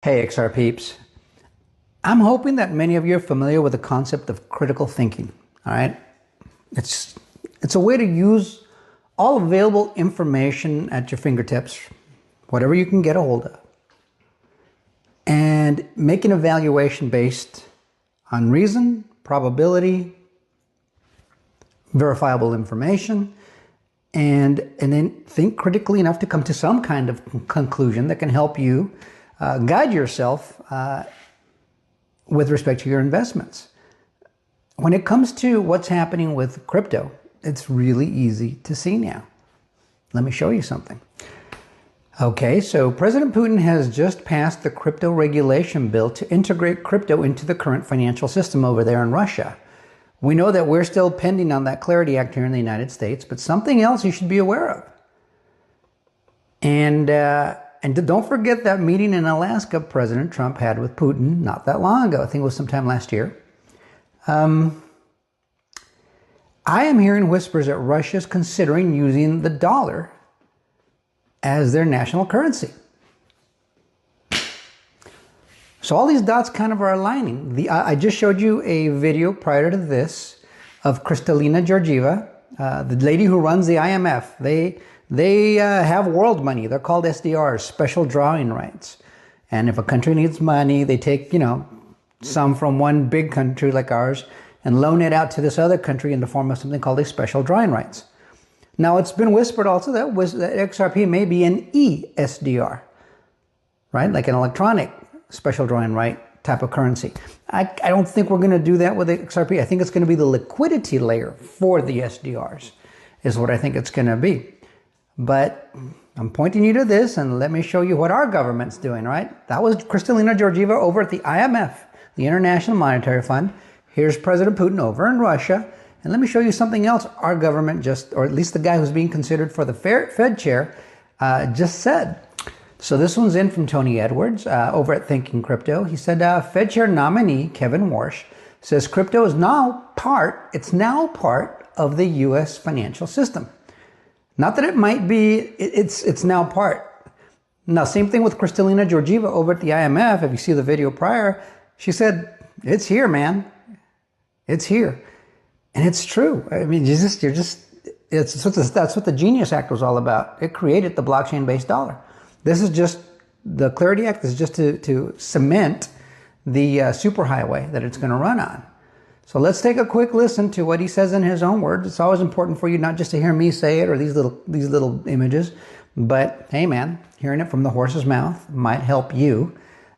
Hey XR peeps. I'm hoping that many of you are familiar with the concept of critical thinking. All right? It's a way to use all available information at your fingertips, whatever you can get a hold of, and make an evaluation based on reason, probability, verifiable information, and then think critically enough to come to some kind of conclusion that can help you guide yourself with respect to your investments. When it comes to what's happening with crypto, it's really easy to see now. Let me show you something. Okay, so President Putin has just passed the crypto regulation bill to integrate crypto into the current financial system over there in Russia. We know that we're still pending on that Clarity Act here in the United States, but something else you should be aware of. And don't forget that meeting in Alaska President Trump had with Putin not that long ago. I think it was sometime last year. I am hearing whispers that Russia is considering using the dollar as their national currency. So all these dots kind of are aligning. I just showed you a video prior to this of Kristalina Georgieva, the lady who runs the IMF. They have world money. They're called SDRs, special drawing rights. And if a country needs money, they take, some from one big country like ours and loan it out to this other country in the form of something called a special drawing rights. Now, it's been whispered also that XRP may be an ESDR, right? Like an electronic special drawing right type of currency. I don't think we're going to do that with XRP. I think it's going to be the liquidity layer for the SDRs is what I think it's going to be. But I'm pointing you to this, and let me show you what our government's doing, right? That was Kristalina Georgieva over at the IMF, the International Monetary Fund. Here's President Putin over in Russia. And let me show you something else our government or at least the guy who's being considered for the Fed chair, just said. So this one's in from Tony Edwards over at Thinking Crypto. He said, Fed chair nominee Kevin Warsh says crypto is now part of the U.S. financial system. Not that it might be, it's now part. Now, same thing with Kristalina Georgieva over at the IMF. If you see the video prior, she said, it's here, man. It's here. And it's true. I mean, that's what the Genius Act was all about. It created the blockchain-based dollar. This is just, the Clarity Act is just to cement the superhighway that it's going to run on. So let's take a quick listen to what he says in his own words. It's always important for you not just to hear me say it or these little images, but hey man, hearing it from the horse's mouth might help you